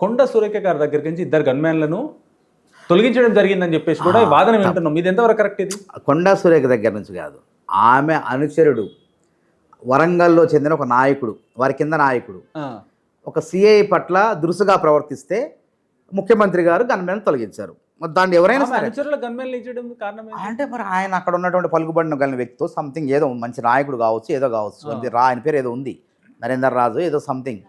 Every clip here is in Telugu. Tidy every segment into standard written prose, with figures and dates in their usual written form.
కొండ సురేఖ గారి దగ్గర నుంచి ఇద్దరు గన్మ్యాన్లను తొలగించడం జరిగిందని చెప్పేసి కూడా వాదన వింటున్నాం. ఇది ఎంతవరకు కరెక్ట్? ఇది కొండా సురేఖ దగ్గర నుంచి కాదు, ఆమె అనుచరుడు వరంగల్లో చెందిన ఒక నాయకుడు, వారి కింద నాయకుడు ఒక సిఐ పట్ల దురుసుగా ప్రవర్తిస్తే ముఖ్యమంత్రి గారు గన్మెన్ తొలగించారు. దాన్ని ఎవరైనా అంటే మరి ఆయన అక్కడ ఉన్నటువంటి పలుకుబడిన కలిగిన వ్యక్తితో సంథింగ్ ఏదో మంచి నాయకుడు కావచ్చు, ఏదో కావచ్చు, ఆయన పేరు ఏదో ఉంది, నరేందర్ రాజు ఏదో సంథింగ్.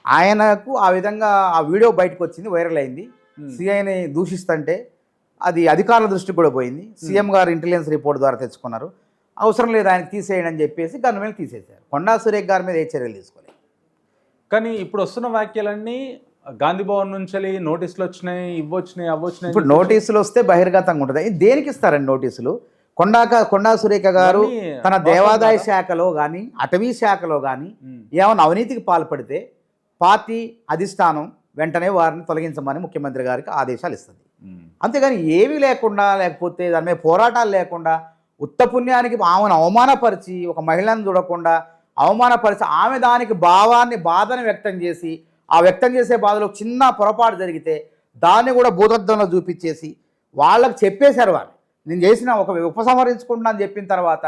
ఆయనకు ఆ విధంగా ఆ వీడియో బయటకు వచ్చింది, వైరల్ అయింది. సిఐని దూషిస్తుంటే అది అధికారుల దృష్టికి కూడా పోయింది. సీఎం గారు ఇంటెలిజెన్స్ రిపోర్ట్ ద్వారా తెచ్చుకున్నారు. అవసరం లేదు ఆయనకి తీసేయండి అని చెప్పేసి గన్మెన్ తీసేశారు. కొండా సురేఖ గారి మీద ఏ చర్యలు తీసుకోలేదు. కానీ ఇప్పుడు వస్తున్న వ్యాఖ్యలన్నీ గాంధీ భవన్ నుంచి నోటీసులు వచ్చినాయి, ఇవ్వచ్చినాయి, అవ్వచ్చినాయి. ఇప్పుడు నోటీసులు వస్తే బహిర్గతంగా ఉంటుంది. దేనికి ఇస్తారండి నోటీసులు? కొండా సురేఖ గారు తన దేవాదాయ శాఖలో కానీ అటవీ శాఖలో కానీ ఏమైనా అవినీతికి పాల్పడితే పార్టీ అధిష్టానం వెంటనే వారిని తొలగించమని ముఖ్యమంత్రి గారికి ఆదేశాలు ఇస్తుంది. అంతేగాని ఏమీ లేకుండా, లేకపోతే దాని మీద పోరాటాలు లేకుండా ఉత్తపుణ్యానికి ఆమెను అవమానపరిచి, ఒక మహిళను చూడకుండా అవమానపరిచి, ఆమె దానికి బాధని వ్యక్తం చేసి, ఆ వ్యక్తం చేసే బాధలో చిన్న పొరపాటు జరిగితే దాన్ని కూడా భూతద్దంలో చూపించేసి వాళ్ళకి చెప్పేశారు. వాళ్ళు నేను చేసిన ఒక ఉపసంహరించుకుంటున్నా అని చెప్పిన తర్వాత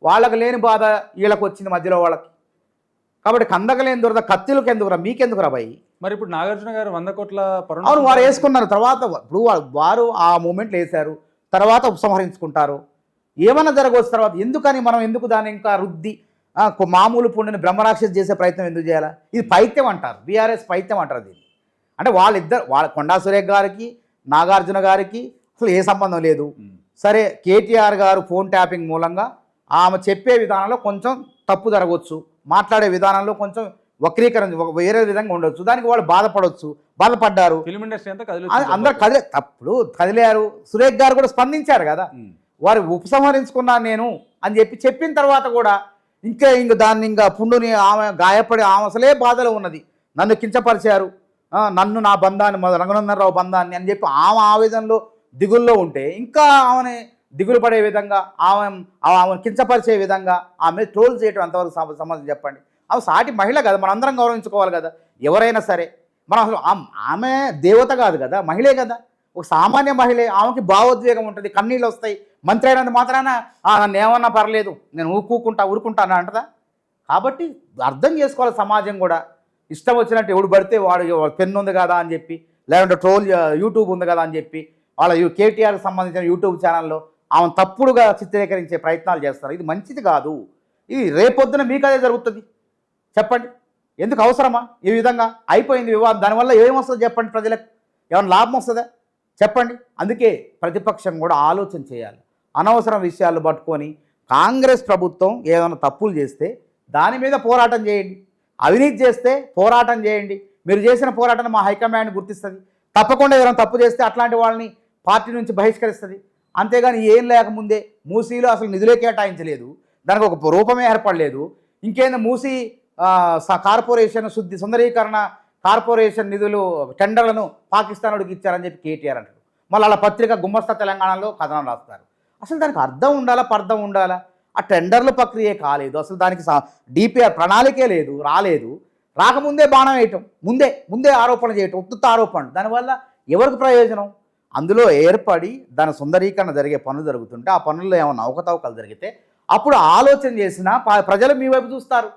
వాళ్ళకి లేని బాధ వీళ్ళకి వచ్చింది మధ్యలో వాళ్ళకి. కాబట్టి కందకలేని దొరద కత్తులకు ఎందుకురా, మీకెందుకురా భయ్? మరి ఇప్పుడు నాగార్జున గారు 100 కోట్ల అవును వారు వేసుకున్నారు. తర్వాత ఇప్పుడు వారు ఆ మూమెంట్లు వేశారు, తర్వాత ఉపసంహరించుకుంటారు. ఏమన్నా జరగవచ్చు తర్వాత. ఎందుకు దాన్ని ఇంకా రుద్ది మామూలు పుండిని బ్రహ్మరాక్షసి చేసే ప్రయత్నం ఎందుకు చేయాలా? ఇది పైత్యం అంటారు, బీఆర్ఎస్ పైత్యం అంటారు దీన్ని. అంటే వాళ్ళ కొండా సురేఖ గారికి నాగార్జున గారికి అసలు ఏ సంబంధం లేదు. సరే, కేటీఆర్ గారు ఫోన్ ట్యాపింగ్ మూలంగా ఆమె చెప్పే విధానంలో కొంచెం తప్పు జరగవచ్చు, మాట్లాడే విధానంలో కొంచెం వక్రీకరణ వేరే విధంగా ఉండొచ్చు, దానికి వాళ్ళు బాధపడ్డారు. ఫిల్మ్ ఇండస్ట్రీ అంతా అందరూ కదిలారు. సురేఖ్ గారు కూడా స్పందించారు కదా, వారు ఉపసంహరించుకున్నాను నేను అని చెప్పిన తర్వాత కూడా ఇంక దాన్ని పుండుని ఆమె గాయపడి ఆమె అసలే బాధలో ఉన్నది, నన్ను కించపరిచారు, నన్ను నా బంధాన్ని రఘునందన్ రావు బంధాన్ని అని చెప్పి ఆమె ఆవేదనలో దిగుల్లో ఉంటే ఇంకా ఆమెని దిగులు పడే విధంగా ఆమెను కించపరిచే విధంగా ఆమె ట్రోల్ చేయడం అంతవరకు సంబంధం చెప్పండి. ఆమె సాటి మహిళ కదా, మనందరం గౌరవించుకోవాలి కదా ఎవరైనా సరే. మనం అసలు ఆమె దేవత కాదు కదా, మహిళే కదా, ఒక సామాన్య మహిళే. ఆమెకి భావోద్వేగం ఉంటుంది, కన్నీళ్ళు వస్తాయి. మంత్రి అయినంత మాత్రాన నన్ను ఏమన్నా పర్లేదు, నేను ఊరుకుంటాను అంటదా? కాబట్టి అర్థం చేసుకోవాలి సమాజం కూడా. ఇష్టం వచ్చినట్టు ఎవడు పడితే వాడు పెన్ను ఉంది కదా అని చెప్పి, లేదంటే ట్రోల్ యూట్యూబ్ ఉంది కదా అని చెప్పి వాళ్ళ కేటీఆర్కి సంబంధించిన యూట్యూబ్ ఛానల్లో ఆమెను తప్పుడుగా చిత్రీకరించే ప్రయత్నాలు చేస్తారు. ఇది మంచిది కాదు. ఇది రేపొద్దున మీకు అదే జరుగుతుంది. చెప్పండి, ఎందుకు అవసరమా ఈ విధంగా? అయిపోయింది వివాదం, దానివల్ల ఏమొస్తుంది చెప్పండి? ప్రజలకు ఏమైనా లాభం వస్తుందా చెప్పండి? అందుకే ప్రతిపక్షం కూడా ఆలోచన చేయాలి. అనవసరం విషయాలు పట్టుకొని కాంగ్రెస్ ప్రభుత్వం ఏదైనా తప్పులు చేస్తే దాని మీద పోరాటం చేయండి, అవినీతి చేస్తే పోరాటం చేయండి. మీరు చేసిన పోరాటాన్ని మా హైకమాండ్ గుర్తిస్తుంది. తప్పకుండా ఏదైనా తప్పు చేస్తే అట్లాంటి వాళ్ళని పార్టీ నుంచి బహిష్కరిస్తుంది. అంతేగాని ఏం లేకముందే మూసీలో అసలు నిధులే కేటాయించలేదు, దానికి ఒక రూపమే ఏర్పడలేదు. ఇంకేందో మూసీ కార్పొరేషన్ సుందరీకరణ కార్పొరేషన్ నిధులు టెండర్లను పాకిస్తాన్ వాడికి ఇచ్చారని చెప్పి కేటీఆర్ అంటారు. మళ్ళీ అలా పత్రిక గుమ్మస్తా తెలంగాణలో కథనం రాస్తారు. అసలు దానికి అర్థం ఉండాలా, పర్థం ఉండాలా? ఆ టెండర్ల ప్రక్రియ కాలేదు, అసలు దానికి డిపిఆర్ ప్రణాళికే లేదు, రాకముందే బాణం వేయటం, ముందే ఆరోపణ చేయటం, ఉత్తుత్త ఆరోపణలు. దానివల్ల ఎవరికి ప్రయోజనం? అందులో ఏర్పడి దాని సుందరీకరణ జరిగే పనులు జరుగుతుంటే ఆ పనుల్లో ఏమైనా అవకతవకలు జరిగితే అప్పుడు ఆలోచన చేసినా ప్రజలు మీ వైపు చూస్తారు.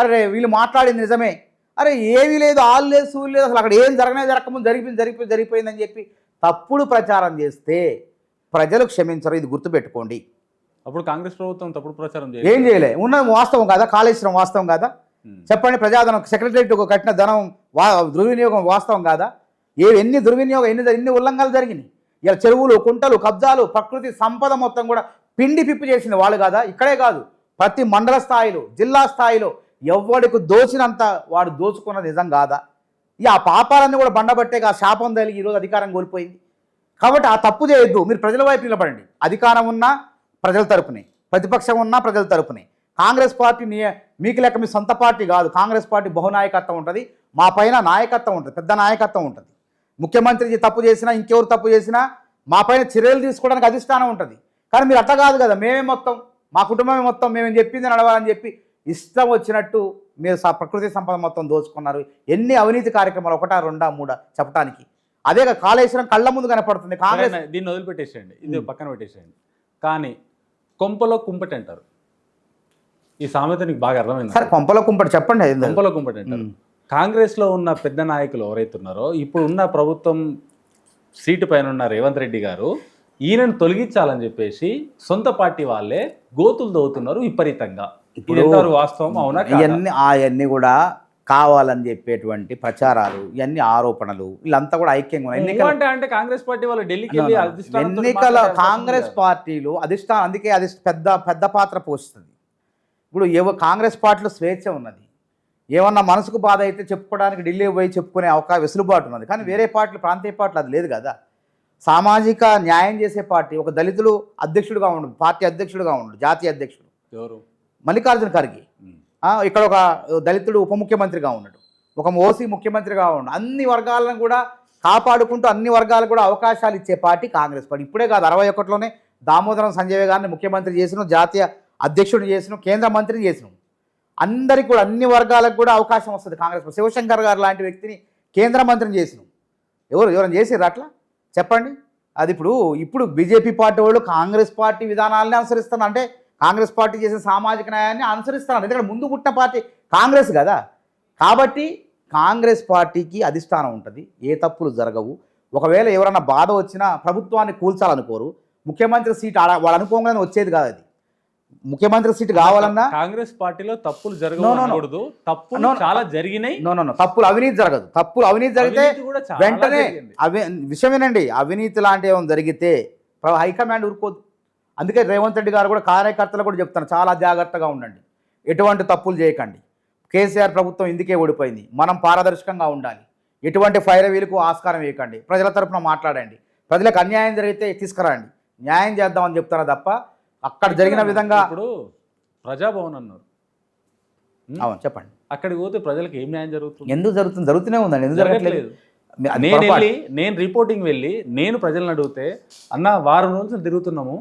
అరే వీళ్ళు మాట్లాడింది నిజమే, అరే ఏమీ లేదు, ఆలు లేదు, సూలు లేదు, అసలు అక్కడ ఏం జరగకముందు జరిగిపోయిందని చెప్పి తప్పుడు ప్రచారం చేస్తే ప్రజలు క్షమించరు. ఇది గుర్తుపెట్టుకోండి. అప్పుడు కాంగ్రెస్ ప్రభుత్వం తప్పుడు ప్రచారం ఏం చేయలే, ఉన్నది వాస్తవం కాదా? కాళేశ్వరం వాస్తవం కాదా? చెప్పండి. ప్రజాధనం సెక్రటరేట్ కట్టిన ధనం దుర్వినియోగం వాస్తవం కాదా? ఎన్ని దుర్వినియోగం, ఎన్ని ఉల్లంఘనలు జరిగినాయి. ఇలా చెరువులు, కుంటలు, కబ్జాలు, ప్రకృతి సంపద మొత్తం కూడా పిండి పిప్పి చేసింది వాళ్ళు కాదా? ఇక్కడే కాదు, ప్రతి మండల స్థాయిలో, జిల్లా స్థాయిలో ఎవడికి దోచినంత వాడు దోచుకున్నది నిజం కాదా? ఆ పాపాలన్నీ కూడా బండబట్టే ఆ శాపం తగిలి ఈరోజు అధికారం కోల్పోయింది. కాబట్టి ఆ తప్పు చేయొద్దు. మీరు ప్రజల వైపు నిలబడండి. అధికారం ఉన్నా ప్రజల తరపునే, ప్రతిపక్షం ఉన్నా ప్రజల తరపునే. కాంగ్రెస్ పార్టీ మీకు లెక్క మీ సొంత పార్టీ కాదు. కాంగ్రెస్ పార్టీ బహునాయకత్వం ఉంటుంది, మా పైన నాయకత్వం ఉంటుంది, పెద్ద నాయకత్వం ఉంటుంది. ముఖ్యమంత్రి తప్పు చేసినా, ఇంకెవరు తప్పు చేసినా మా పైన చర్యలు తీసుకోవడానికి అధిష్టానం ఉంటుంది. కానీ మీరు అట్లా కాదు కదా, మేమే మొత్తం, మా కుటుంబమే మొత్తం, మేము చెప్పింది నడవాలని చెప్పి ఇష్టం వచ్చినట్టు మీరు ప్రకృతి సంపద మొత్తం దోచుకున్నారు. ఎన్ని అవినీతి కార్యక్రమాలు, 1, 2, 3 చెప్పడానికి. అదే కాళేశ్వరం కళ్ళ ముందు కనపడుతుంది. కాంగ్రెస్ దీన్ని వదిలిపెట్టేసేయండి, ఇది పక్కన పెట్టేసేయండి. కానీ కొంపలో కుంపటి అంటారు. ఈ సామెత నీకు బాగా అర్థమైంది. సరే, కొంపలో కుంపటి చెప్పండి. కొంపలో కుంపటి అంటారు. కాంగ్రెస్లో ఉన్న పెద్ద నాయకులు ఎవరైతే ఉన్నారో, ఇప్పుడు ఉన్న ప్రభుత్వం సీటు పైన ఉన్న రేవంత్ రెడ్డి గారు ఈయనను తొలగించాలని చెప్పేసి సొంత పార్టీ వాళ్ళే గోతులు దవ్వుతున్నారు విపరీతంగా. ఇప్పుడు వాస్తవం అవునా? అవన్నీ కూడా కావాలని చెప్పేటువంటి ప్రచారాలు, ఇవన్నీ ఆరోపణలు, వీళ్ళంతా కూడా ఐక్యంగా అంటే కాంగ్రెస్ పార్టీ వాళ్ళు ఢిల్లీకి వెళ్ళి ఎన్నికల కాంగ్రెస్ పార్టీలు అధిష్టానం, అందుకే అది పెద్ద పాత్ర పోషిస్తుంది. ఇప్పుడు కాంగ్రెస్ పార్టీలో స్వేచ్ఛ ఉన్నది. ఏమన్నా మనసుకు బాధ అయితే చెప్పుకోవడానికి ఢిల్లీ పోయి చెప్పుకునే అవకాశం, వెసులుబాటు ఉన్నది. కానీ వేరే పార్టీలు, ప్రాంతీయ పార్టీలు అది లేదు కదా. సామాజిక న్యాయం చేసే పార్టీ, ఒక దళితులు అధ్యక్షుడిగా ఉండడు, పార్టీ అధ్యక్షుడిగా ఉండడు, జాతీయ అధ్యక్షుడు ఎవరు? మల్లికార్జున ఖర్గే. ఇక్కడ ఒక దళితుడు ఉప ముఖ్యమంత్రిగా ఉన్నాడు, ఒక ఓసీ ముఖ్యమంత్రిగా ఉన్నాడు. అన్ని వర్గాలను కూడా కాపాడుకుంటూ అన్ని వర్గాలకు కూడా అవకాశాలు ఇచ్చే పార్టీ కాంగ్రెస్ పార్టీ. ఇప్పుడే కాదు, 61లోనే దామోదరం సంజయ్ గారిని ముఖ్యమంత్రి చేసిన, జాతీయ అధ్యక్షుడిని చేసిన, కేంద్ర మంత్రిని చేసిన. అందరికి కూడా, అన్ని వర్గాలకు కూడా అవకాశం వస్తుంది కాంగ్రెస్ పార్టీ. శివశంకర్ గారు లాంటి వ్యక్తిని కేంద్ర మంత్రిని చేసిన. ఎవరైనా చేసిర్రు అట్లా చెప్పండి? అది ఇప్పుడు బీజేపీ పార్టీ వాళ్ళు కాంగ్రెస్ పార్టీ విధానాలని అనుసరిస్తున్నారు. అంటే కాంగ్రెస్ పార్టీ చేసిన సామాజిక న్యాయాన్ని అనుసరిస్తున్నారు. ఎందుకంటే ముందు పుట్టిన పార్టీ కాంగ్రెస్ కదా. కాబట్టి కాంగ్రెస్ పార్టీకి అధిష్టానం ఉంటుంది, ఏ తప్పులు జరగవు. ఒకవేళ ఎవరైనా బాధ వచ్చినా ప్రభుత్వాన్ని కూల్చాలనుకోరు. ముఖ్యమంత్రి సీట్ వాళ్ళు అనుకోగానే వచ్చేది కాదు. అది ముఖ్యమంత్రి సీట్ కావాలన్నా కాంగ్రెస్ పార్టీలో తప్పులు జరగకూడదు, తప్పులు చాలా జరిగినాయి. తప్పులు, అవినీతి జరగదు. తప్పులు, అవినీతి జరిగితే వెంటనే విషయం వినండి, అవినీతి లాంటివి ఏమైనా జరిగితే హైకమాండ్ ఊరుకోదు. అందుకే రేవంత్ రెడ్డి గారు కూడా కార్యకర్తలు కూడా చెప్తాను, చాలా జాగ్రత్తగా ఉండండి, ఎటువంటి తప్పులు చేయకండి. కేసీఆర్ ప్రభుత్వం ఇందుకే ఓడిపోయింది. మనం పారదర్శకంగా ఉండాలి, ఎటువంటి ఫైరవీలకు ఆస్కారం వేయకండి, ప్రజల తరపున మాట్లాడండి, ప్రజలకు అన్యాయం జరిగితే తీసుకురండి, న్యాయం చేద్దామని చెప్తారా తప్ప అక్కడ జరిగిన విధంగా. ఇప్పుడు ప్రజాభవన్ అన్నారు, అవును చెప్పండి, అక్కడికి పోతే ప్రజలకు ఏం న్యాయం జరుగుతుంది? ఎందుకు జరుగుతుంది? జరుగుతూనే ఉందండి. ఎందుకు జరగట్లేదు? నేను రిపోర్టింగ్ వెళ్ళి నేను ప్రజలను అడిగితే, అన్న వారం రోజులు తిరుగుతున్నాము,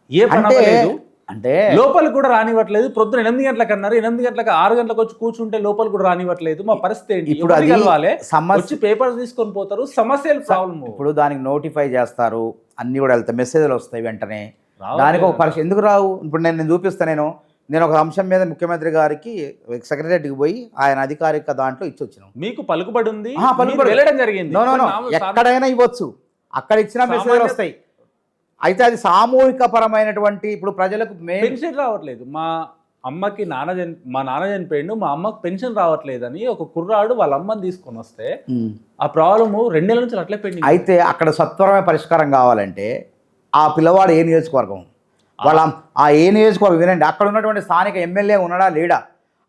ఏ పని లేదు అంటే లోపలికి కూడా రానివ్వట్లేదు. ప్రొద్దున 8 గంటలకు అన్నారు, 8 గంటలకు 6 గంటలకు వచ్చి కూర్చుంటే లోపల కూడా రానివ్వట్లేదు. మా పరిస్థితి ఏంటి? ఇప్పుడు అది వచ్చి పేపర్స్ తీసుకొని పోతారు, సమస్యలు ప్రాబ్లమ్. ఇప్పుడు దానికి నోటిఫై చేస్తారు, అన్ని కూడా వెళ్తాయి, మెసేజ్లు వస్తాయి వెంటనే. దానికి ఒక పరీక్ష ఎందుకు రావు? ఇప్పుడు నేను చూపిస్తాను. నేను ఒక అంశం మీద ముఖ్యమంత్రి గారికి సెక్రటరీకి పోయి ఆయన అధికారిక దాంట్లో ఇచ్చి వచ్చినాం. మీకు పలుకుబడి ఉంది, వెళ్ళడం జరిగింది. ఎక్కడైనా ఇవ్వచ్చు, అక్కడ ఇచ్చిన మెసేజ్లు వస్తాయి. అయితే అది సామూహిక పరమైనటువంటి, ఇప్పుడు ప్రజలకు పెన్షన్ రావట్లేదు. మా నాన్న చనిపోయిండు, మా అమ్మకి పెన్షన్ రావట్లేదు అని ఒక కుర్రాడు వాళ్ళ అమ్మని తీసుకొని వస్తే ఆ ప్రాబ్లము 2 నెలల నుంచి అట్లే పెండింగ్. అయితే అక్కడ సత్వరమైన పరిష్కారం కావాలంటే ఆ పిల్లవాడు ఏ నియోజకవర్గం, ఆ ఏ నియోజకవర్గం వినండి, అక్కడ ఉన్నటువంటి స్థానిక ఎమ్మెల్యే ఉన్నాడా లేడా,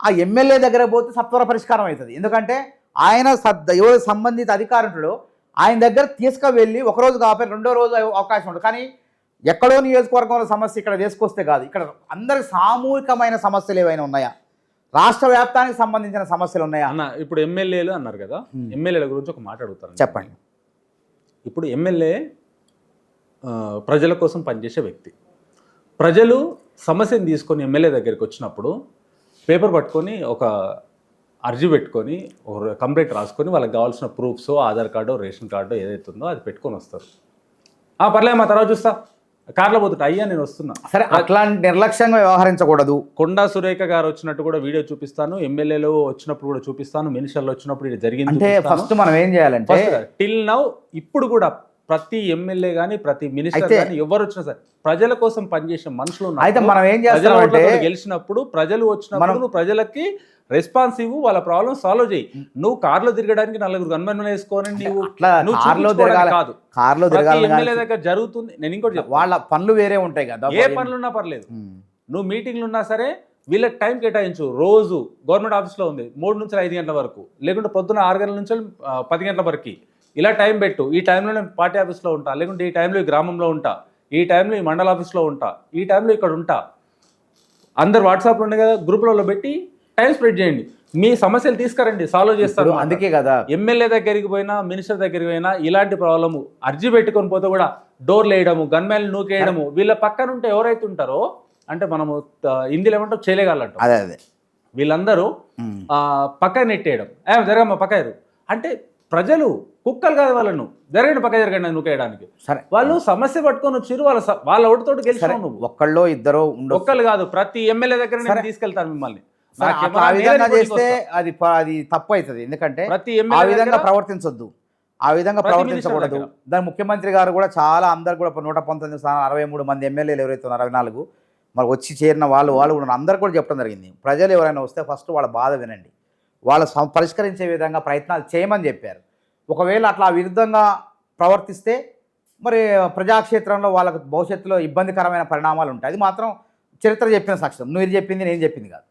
ఆ ఎమ్మెల్యే దగ్గర పోతే సత్వర పరిష్కారం అవుతుంది. ఎందుకంటే ఆయన ఎవరు సంబంధిత అధికారులు ఆయన దగ్గర తీసుకువెళ్ళి ఒకరోజు కాకపోతే 2వ రోజు అవకాశం ఉంటుంది. కానీ ఎక్కడో నియోజకవర్గంలో సమస్య ఇక్కడ తీసుకొస్తే కాదు, ఇక్కడ అందరికి సామూహికమైన సమస్యలు ఏవైనా ఉన్నాయా, రాష్ట్ర వ్యాప్తానికి సంబంధించిన సమస్యలు ఉన్నాయా అన్న? ఇప్పుడు ఎమ్మెల్యేలు అన్నారు కదా, ఎమ్మెల్యేల గురించి ఒక మాట అడుగుతాను, చెప్పండి. ఇప్పుడు ఎమ్మెల్యే ప్రజల కోసం పనిచేసే వ్యక్తి. ప్రజలు సమస్యను తీసుకొని ఎమ్మెల్యే దగ్గరికి వచ్చినప్పుడు పేపర్ పట్టుకొని ఒక అర్జీ పెట్టుకొని కంప్లైంట్ రాసుకొని వాళ్ళకి కావాల్సిన proofs, Aadhaar card, ration card ఏదైతే ఉందో అది పెట్టుకొని వస్తారు. పర్లేదు మా తర్వాత చూస్తా, కార్లో పోతుంటా, అయ్యా నేను వస్తున్నా. సరే, అట్లాంటి నిర్లక్ష్యంగా వ్యవహరించకూడదు. కొండా సురేఖ గారు వచ్చినట్టు కూడా వీడియో చూపిస్తాను, ఎమ్మెల్యేలు వచ్చినప్పుడు కూడా చూపిస్తాను, మినిస్టర్లు వచ్చినప్పుడు ఇది జరిగింది. అంటే ఫస్ట్ మనం ఏం చేయాలంటే టిల్ నౌ ఇప్పుడు కూడా ప్రతి ఎమ్మెల్యే కానీ ప్రతి మినిస్టర్ కానీ ఎవరు వచ్చినా సరే ప్రజల కోసం పనిచేసే మనుషులు ఉన్నారు. అయితే మనం ఏం చేస్తామంటే గెలిచినప్పుడు ప్రజలు వచ్చినప్పుడు నువ్వు ప్రజలకి రెస్పాన్స్ ఇవ్వు, వాళ్ళ ప్రాబ్లమ్ సాల్వ్ చేయి. నువ్వు కార్లో తిరగడానికి 4 గన్మెన్ వేసుకొని కార్లో ఎమ్మెల్యే దగ్గర జరుగుతుంది. నేను ఇంకోటి వాళ్ళ పనులు వేరే ఉంటాయి కదా, ఏ పనులున్నా పర్లేదు, నువ్వు మీటింగ్లు ఉన్నా సరే వీళ్ళకి టైం కేటాయించు. రోజు గవర్నమెంట్ ఆఫీస్లో ఉంది 3 నుంచి 5 గంటల వరకు, లేకుంటే పొద్దున్న 6 గంటల నుంచి 10 గంటల వరకు ఇలా టైం పెట్టు. ఈ టైంలో నేను పార్టీ ఆఫీస్లో ఉంటా, లేకుంటే ఈ టైంలో ఈ గ్రామంలో ఉంటా, ఈ టైంలో ఈ మండల ఆఫీస్లో ఉంటా, ఈ టైంలో ఇక్కడ ఉంటా. అందరు వాట్సాప్లో ఉండే కదా, గ్రూప్లలో పెట్టి టైం స్ప్రెడ్ చేయండి, మీ సమస్యలు తీసుకురండి, సాల్వ్ చేస్తారు. అందుకే కదా ఎమ్మెల్యే దగ్గరికి పోయినా మినిస్టర్ దగ్గరికి పోయినా ఇలాంటి ప్రాబ్లము అర్జీ పెట్టుకొని పోతే కూడా డోర్లు వేయడము, గన్మెన్లు నూకేయడము, వీళ్ళ పక్కన ఉంటే ఎవరైతే ఉంటారో అంటే మనము హిందీలో ఏమంటాం చేయలేగాలంటాం. అదే అదే వీళ్ళందరూ పక్కన నెట్టేయడం, జరగమ్మా పక్కరు అంటే ప్రజలు కుక్కలు కాదు వాళ్ళను, జరగండి పక్క జరగండి అని నూకేయడానికి. సరే, వాళ్ళు సమస్య పట్టుకొని వచ్చారు, వాళ్ళ ఓటుతోటి గెలిచావు నువ్వు. ఒక్కళ్ళో ఇద్దరు ఒక్కళ్ళు కాదు, ప్రతి ఎమ్మెల్యే దగ్గర నేను తీసుకెళ్తాను మిమ్మల్ని. ఆ విధంగా చేస్తే అది తప్పు అవుతుంది. ఎందుకంటే ప్రతి ఆ ఎమ్మెల్యే విధంగా ప్రవర్తించొద్దు, ఆ విధంగా ప్రవర్తించకూడదు. దాని ముఖ్యమంత్రి గారు కూడా చాలా అందరు కూడా 119 స్థానాలు 63 మంది ఎమ్మెల్యేలు ఎవరైతే ఉన్నారో 64 మరి వచ్చి చేరిన వాళ్ళు కూడా అందరు కూడా చెప్పడం జరిగింది. ప్రజలు ఎవరైనా వస్తే ఫస్ట్ వాళ్ళ బాధ వినండి, వాళ్ళు పరిష్కరించే విధంగా ప్రయత్నాలు చేయమని చెప్పారు. ఒకవేళ అట్లా విరుద్ధంగా ప్రవర్తిస్తే మరి ప్రజాక్షేత్రంలో వాళ్ళకు భవిష్యత్తులో ఇబ్బందికరమైన పరిణామాలు ఉంటాయి. అది మాత్రం చరిత్ర చెప్పిన సాక్ష్యం, నువ్వు ఇది చెప్పింది నేను చెప్పింది కాదు.